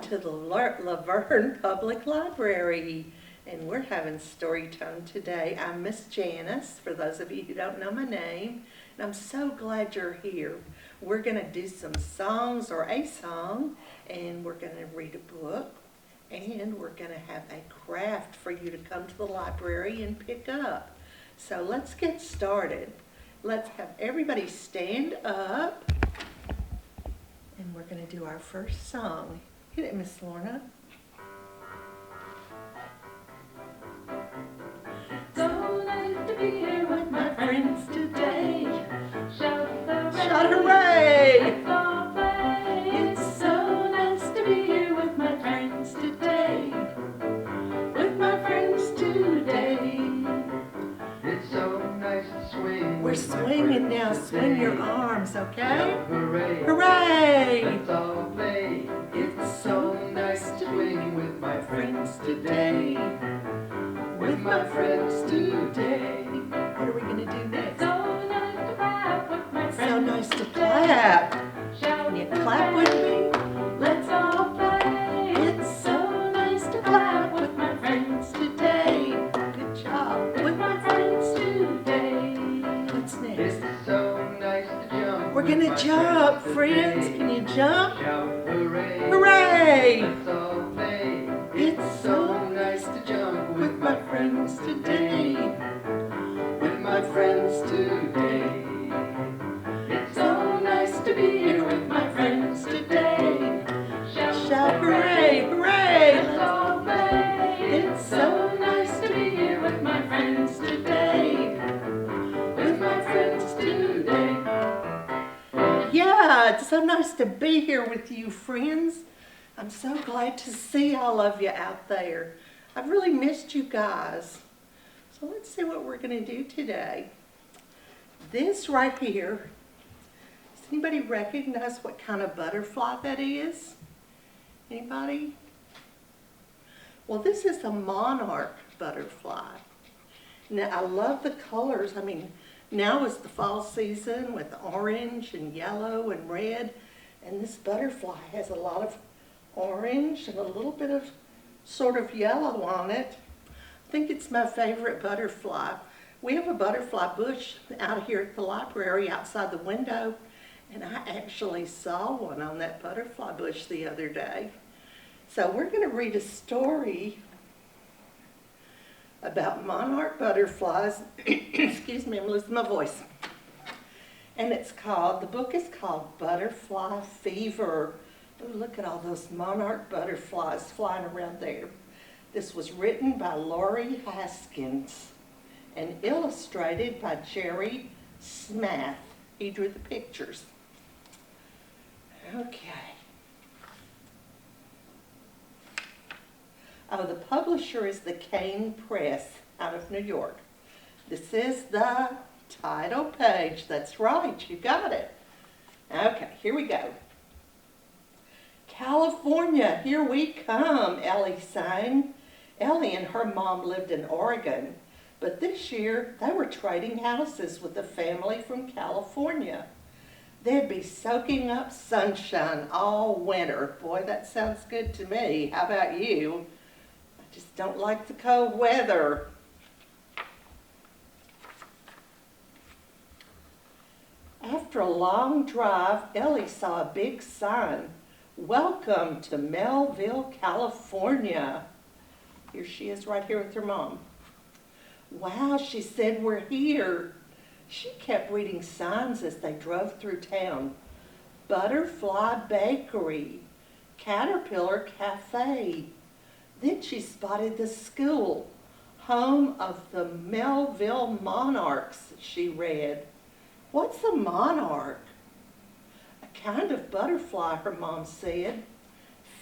to the Vergne Public Library, and we're having story time today. I'm Miss Janice, for those of you who don't know my name, and I'm so glad you're here. We're going to do some songs, or a song, and we're going to read a book, and we're going to have a craft for you to come to the library and pick up. So let's get started. Let's have everybody stand up, and we're going to do our first song. Hit it, Miss Lorna. So nice to be here with my friends today. Shout hooray! Let's all play. It's so nice to be here with my friends today. With my friends today. It's so nice to swing. We're swinging now. Swing your arms, okay? Shout hooray! Hooray! Let's all play. It's so nice to swing with my friends today. With my friends today. What are we going to do next? So nice to clap with my friends. So nice to clap. Shout Can you clap with me? Let's all play. It's so nice to clap with my friends today. Good job. With my friends today. What's next? It's so nice to jump. We're going to jump, friends. Can you jump? Shout hooray! Hooray! Let's all play. It's so nice to jump with my friends today. With my friends today. It's so nice to be here with my friends today. Shout hooray, hooray! Let's all play. It's so nice to be here with my friends today. With my friends today. Yeah, it's so nice to be here with you, friends. I'm so glad to see all of you out there. I've really missed you guys. So let's see what we're going to do today. This right here, does anybody recognize what kind of butterfly that is? Anybody? Well, this is a monarch butterfly. Now, I love the colors. I mean, now is the fall season with orange and yellow and red, and this butterfly has a lot of orange and a little bit of sort of yellow on it. I think it's my favorite butterfly. We have a butterfly bush out here at the library outside the window, and I actually saw one on that butterfly bush the other day. So we're going to read a story about monarch butterflies. Excuse me, I'm losing my voice. And the book is called Butterfly Fever. Oh, look at all those monarch butterflies flying around there. This was written by Laurie Haskins and illustrated by Jerry Smith. He drew the pictures. Okay. Oh, the publisher is the Kane Press out of New York. This is the title page. That's right, you got it. Okay, here we go. California, here we come, Ellie sang. Ellie and her mom lived in Oregon, but this year they were trading houses with a family from California. They'd be soaking up sunshine all winter. Boy, that sounds good to me. How about you? I just don't like the cold weather. After a long drive, Ellie saw a big sign. Welcome to Melville, California. Here she is right here with her mom. Wow, she said, we're here. She kept reading signs as they drove through town. Butterfly Bakery, Caterpillar Cafe. Then she spotted the school, home of the Melville Monarchs, she read. What's a monarch? A kind of butterfly, her mom said.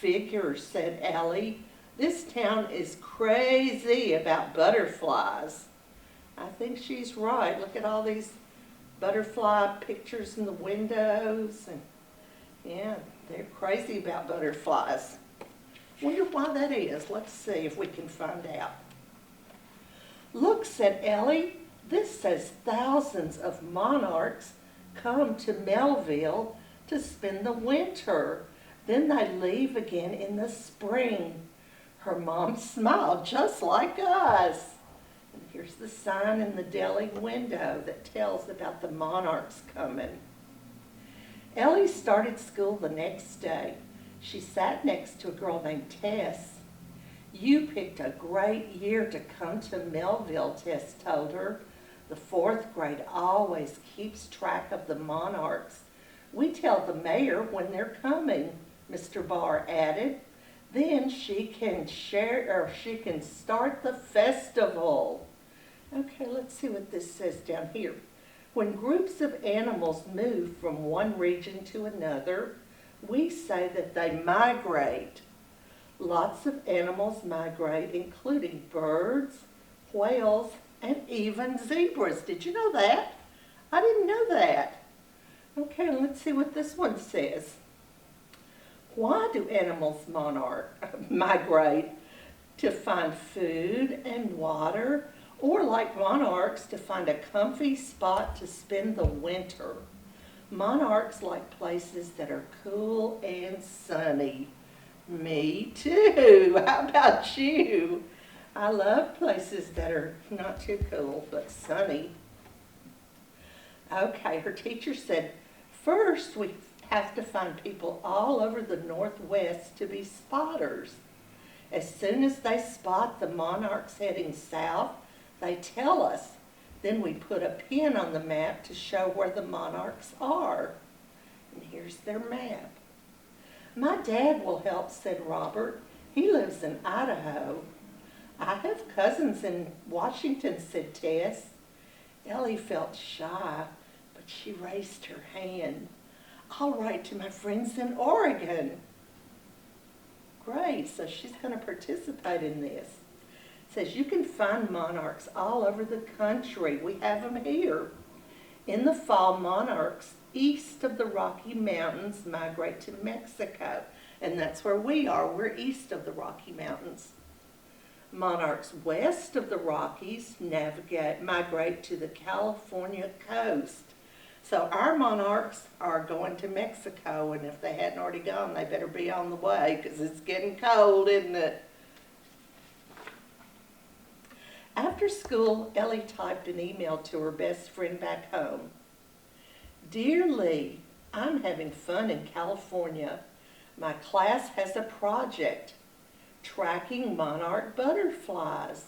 Figures, said Ellie. This town is crazy about butterflies. I think she's right. Look at all these butterfly pictures in the windows. And yeah, they're crazy about butterflies. Wonder why that is. Let's see if we can find out. Look, said Ellie. This says thousands of monarchs come to Melville to spend the winter. Then they leave again in the spring. Her mom smiled just like us. And here's the sign in the deli window that tells about the monarchs coming. Ellie started school the next day. She sat next to a girl named Tess. You picked a great year to come to Melville, Tess told her. The fourth grade always keeps track of the monarchs. We tell the mayor when they're coming, Mr. Barr added. Then she can start the festival. Okay, let's see what this says down here. When groups of animals move from one region to another, we say that they migrate. Lots of animals migrate, including birds, whales, and even zebras. Did you know that? I didn't know that. Okay, let's see what this one says. Why do animals migrate? To find food and water, or like monarchs, to find a comfy spot to spend the winter. Monarchs like places that are cool and sunny. Me too. How about you? I love places that are not too cool, but sunny. Okay, her teacher said, first we have to find people all over the Northwest to be spotters. As soon as they spot the monarchs heading south, they tell us. Then we put a pin on the map to show where the monarchs are. And here's their map. My dad will help, said Robert. He lives in Idaho. I have cousins in Washington, said Tess. Ellie felt shy, but she raised her hand. I'll write to my friends in Oregon. Great, so she's going to participate in this. It says you can find monarchs all over the country. We have them here. In the fall, monarchs east of the Rocky Mountains migrate to Mexico, and that's where we are. We're east of the Rocky Mountains. Monarchs west of the Rockies migrate to the California coast. So our monarchs are going to Mexico, and if they hadn't already gone, they better be on the way because it's getting cold, isn't it? After school, Ellie typed an email to her best friend back home. Dear Lee, I'm having fun in California. My class has a project, tracking monarch butterflies.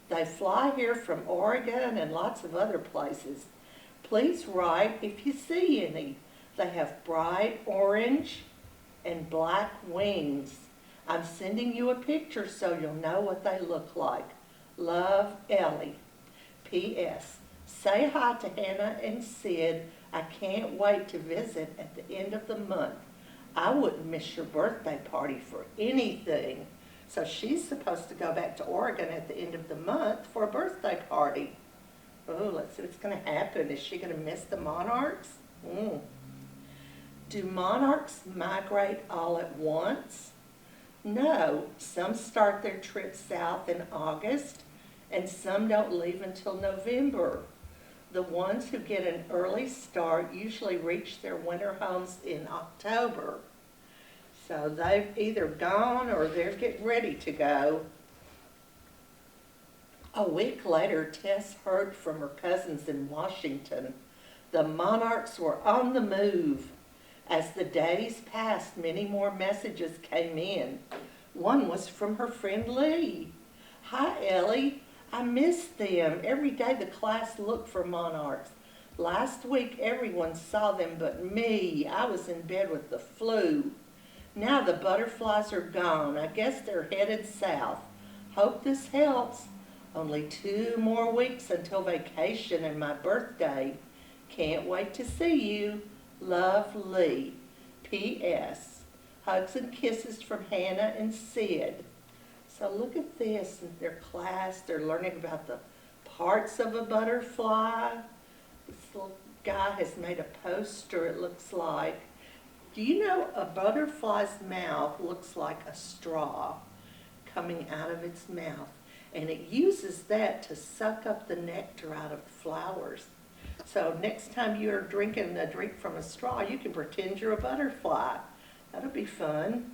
They fly here from Oregon and lots of other places. Please write if you see any. They have bright orange and black wings. I'm sending you a picture so you'll know what they look like. Love, Ellie. P.S. Say hi to Hannah and Sid. I can't wait to visit at the end of the month. I wouldn't miss your birthday party for anything. So she's supposed to go back to Oregon at the end of the month for a birthday party. Oh, let's see what's going to happen. Is she going to miss the monarchs? Do monarchs migrate all at once? No, some start their trip south in August, and some don't leave until November. The ones who get an early start usually reach their winter homes in October. So they've either gone or they're getting ready to go. A week later, Tess heard from her cousins in Washington. The monarchs were on the move. As the days passed, many more messages came in. One was from her friend Lee. Hi, Ellie. I missed them. Every day the class looked for monarchs. Last week everyone saw them but me. I was in bed with the flu. Now the butterflies are gone. I guess they're headed south. Hope this helps. Only 2 more weeks until vacation and my birthday. Can't wait to see you. Love, Lee. P.S. Hugs and kisses from Hannah and Sid. So look at this in their class. They're learning about the parts of a butterfly. This little guy has made a poster, it looks like. Do you know a butterfly's mouth looks like a straw coming out of its mouth? And it uses that to suck up the nectar out of the flowers. So next time you're drinking a drink from a straw, you can pretend you're a butterfly. That'll be fun.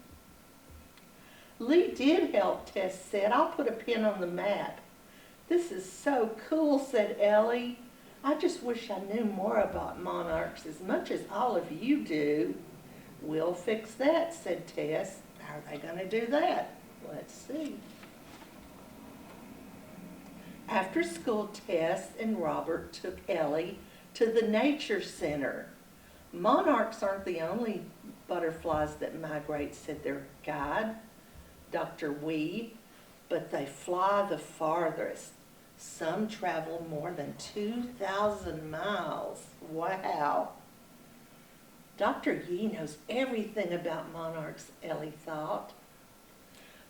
Lee did help, Tess said. I'll put a pin on the map. This is so cool, said Ellie. I just wish I knew more about monarchs as much as all of you do. We'll fix that, said Tess. How are they going to do that? Let's see. After school, Tess and Robert took Ellie to the Nature Center. Monarchs aren't the only butterflies that migrate, said their guide, Dr. Wee, but they fly the farthest. Some travel more than 2,000 miles. Wow. Dr. Yee knows everything about monarchs, Ellie thought.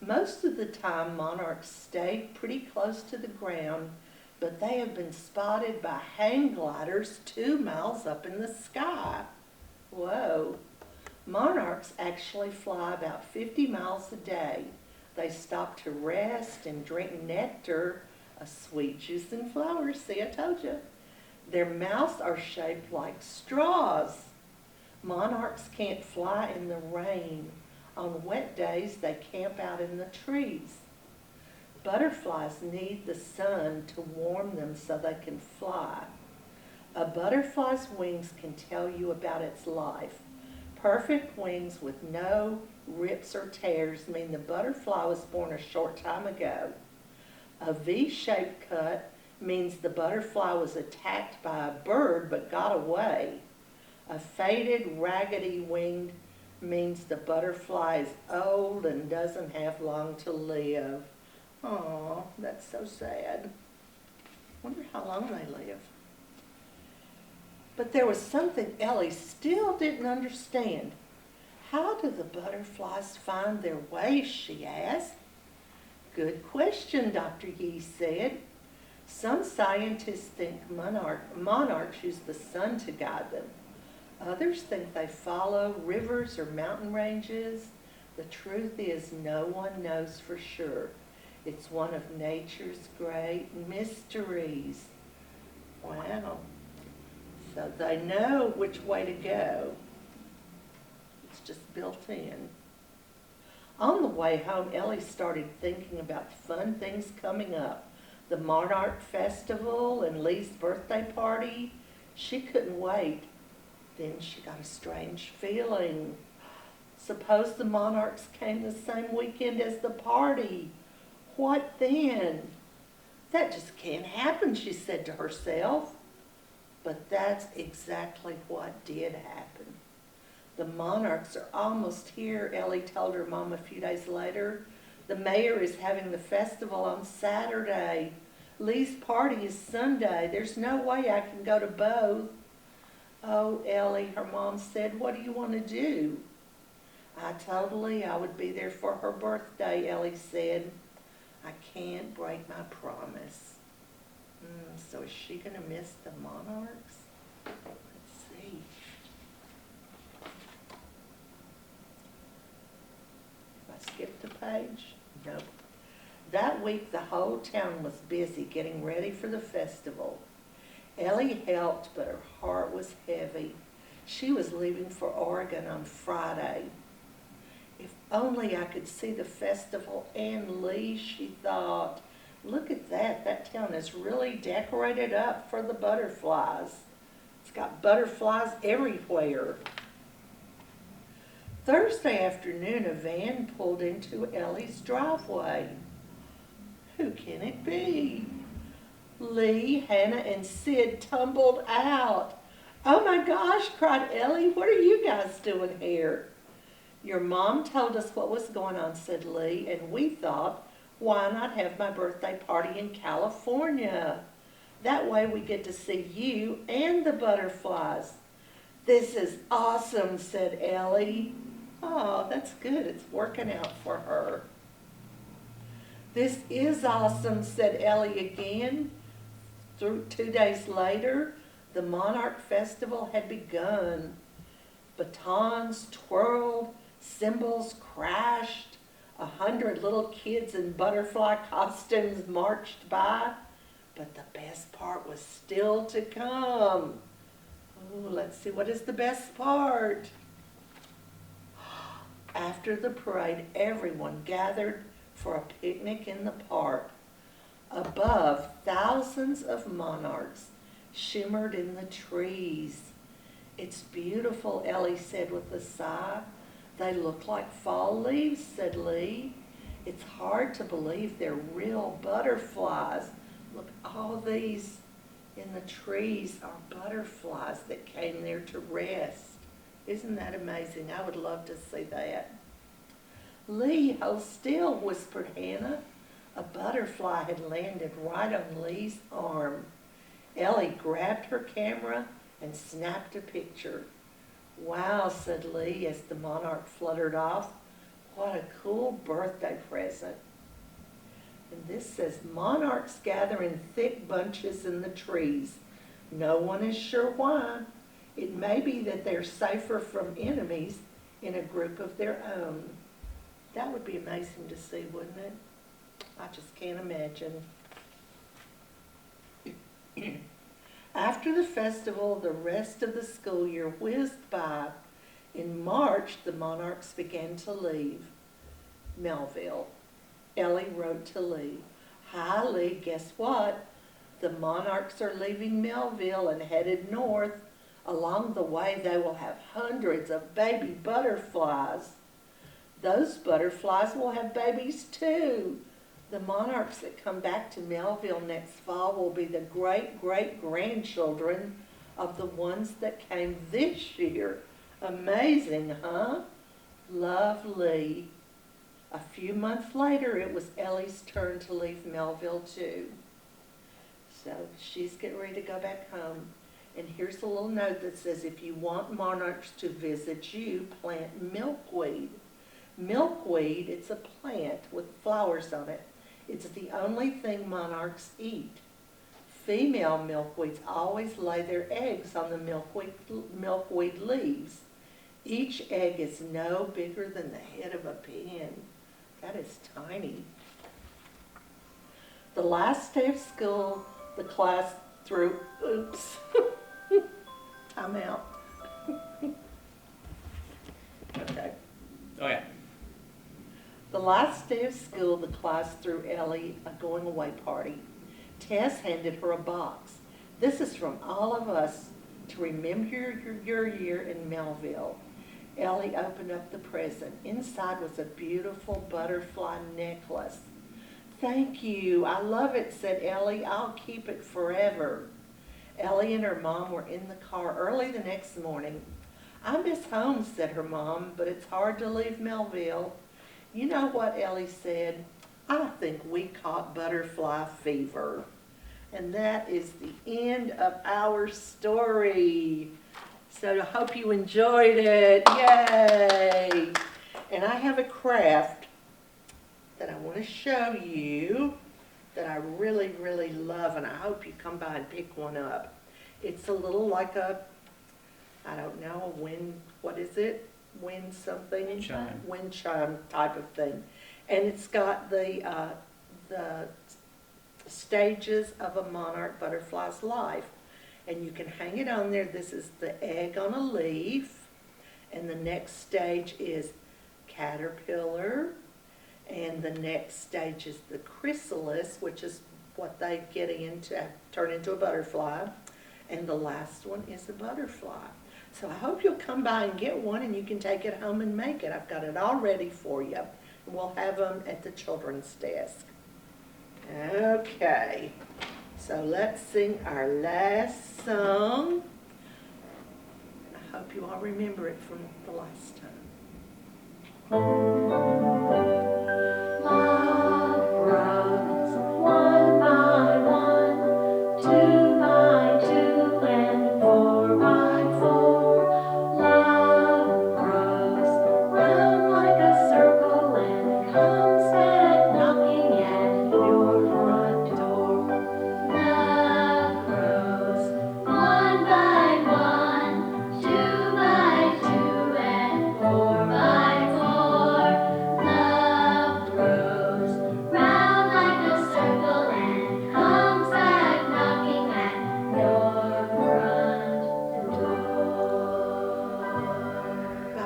Most of the time, monarchs stay pretty close to the ground, but they have been spotted by hang gliders 2 miles up in the sky. Whoa. Monarchs actually fly about 50 miles a day. They stop to rest and drink nectar, a sweet juice and flowers. See, I told you. Their mouths are shaped like straws. Monarchs can't fly in the rain. On wet days, they camp out in the trees. Butterflies need the sun to warm them so they can fly. A butterfly's wings can tell you about its life. Perfect wings with no rips or tears mean the butterfly was born a short time ago. A V-shaped cut means the butterfly was attacked by a bird but got away. A faded, raggedy winged means the butterfly is old and doesn't have long to live. Oh, that's so sad. Wonder how long they live. But there was something Ellie still didn't understand. How do the butterflies find their way, she asked. Good question, Dr. Yee said. Some scientists think monarchs use the sun to guide them. Others think they follow rivers or mountain ranges. The truth is, no one knows for sure. It's one of nature's great mysteries. Wow. So they know which way to go. It's just built in. On the way home, Ellie started thinking about the fun things coming up. The Monarch Festival and Lee's birthday party. She couldn't wait. Then she got a strange feeling. Suppose the monarchs came the same weekend as the party. What then? That just can't happen, she said to herself. But that's exactly what did happen. The monarchs are almost here, Ellie told her mom a few days later. The mayor is having the festival on Saturday. Lee's party is Sunday. There's no way I can go to both. Oh, Ellie, her mom said, what do you want to do? I told Lee I would be there for her birthday, Ellie said. I can't break my promise. So is she going to miss the monarchs? Let's see. If I skip the page? Nope. That week the whole town was busy getting ready for the festival. Ellie helped, but her heart was heavy. She was leaving for Oregon on Friday. If only I could see the festival and Lee, she thought. Look at that. That town is really decorated up for the butterflies. It's got butterflies everywhere. Thursday afternoon, a van pulled into Ellie's driveway. Who can it be? Lee, Hannah, and Sid tumbled out. Oh my gosh, cried Ellie. What are you guys doing here? Your mom told us what was going on, said Lee, and we thought, why not have my birthday party in California? That way we get to see you and the butterflies. This is awesome, said Ellie. Oh, that's good. It's working out for her. This is awesome, said Ellie again. 2 days later, the Monarch Festival had begun. Batons twirled, cymbals crashed, 100 little kids in butterfly costumes marched by, but the best part was still to come. Oh, let's see, what is the best part? After the parade, everyone gathered for a picnic in the park. Above, thousands of monarchs shimmered in the trees. "It's beautiful," Ellie said with a sigh. "They look like fall leaves," said Lee. "It's hard to believe they're real butterflies. Look, all these in the trees are butterflies that came there to rest. Isn't that amazing? I would love to see that." "Lee, hold still," whispered Hannah. A butterfly had landed right on Lee's arm. Ellie grabbed her camera and snapped a picture. "Wow," said Lee as the monarch fluttered off. "What a cool birthday present." And this says, "Monarchs gather in thick bunches in the trees. No one is sure why. It may be that they're safer from enemies in a group of their own." That would be amazing to see, wouldn't it? I just can't imagine. After the festival, the rest of the school year whizzed by. In March, the monarchs began to leave Melville. Ellie wrote to Lee, "Hi, Lee, guess what? The monarchs are leaving Melville and headed north. Along the way, they will have hundreds of baby butterflies. Those butterflies will have babies too. The monarchs that come back to Melville next fall will be the great-great-grandchildren of the ones that came this year. Amazing, huh? Love, Lee." A few months later, it was Ellie's turn to leave Melville too. So she's getting ready to go back home. And here's a little note that says, "If you want monarchs to visit you, plant milkweed." Milkweed, it's a plant with flowers on it. It's the only thing monarchs eat. Female milkweeds always lay their eggs on the milkweed leaves. Each egg is no bigger than the head of a pin. That is tiny. The last day of school, the class threw, oops, I'm out. Okay. Oh yeah. The last day of school, the class threw Ellie a going-away party. Tess handed her a box. "This is from all of us to remember your year in Melville." Ellie opened up the present. Inside was a beautiful butterfly necklace. "Thank you. I love it," said Ellie. "I'll keep it forever." Ellie and her mom were in the car early the next morning. "I miss home," said her mom, "but it's hard to leave Melville." You know what Ellie said? "I think we caught butterfly fever." And that is the end of our story. So I hope you enjoyed it. Yay! And I have a craft that I want to show you that I really, really love, and I hope you come by and pick one up. It's a little like a, I don't know, a wind, what is it? Wind something? Chime. Wind chime type of thing. And it's got the stages of a monarch butterfly's life. And you can hang it on there. This is the egg on a leaf. And the next stage is caterpillar. And the next stage is the chrysalis, which is what they get into, turn into a butterfly. And the last one is a butterfly. So I hope you'll come by and get one, and you can take it home and make it. I've got it all ready for you. And we'll have them at the children's desk. Okay, so let's sing our last song. I hope you all remember it from the last time. Love grows one by one, two by two, and four by four. Love grows round like a circle and comes back knocking at your front door. Love grows one by one, two by two, and four by four. Love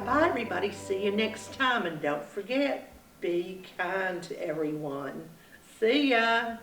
Bye, everybody. See you next time. And don't forget, be kind to everyone. See ya.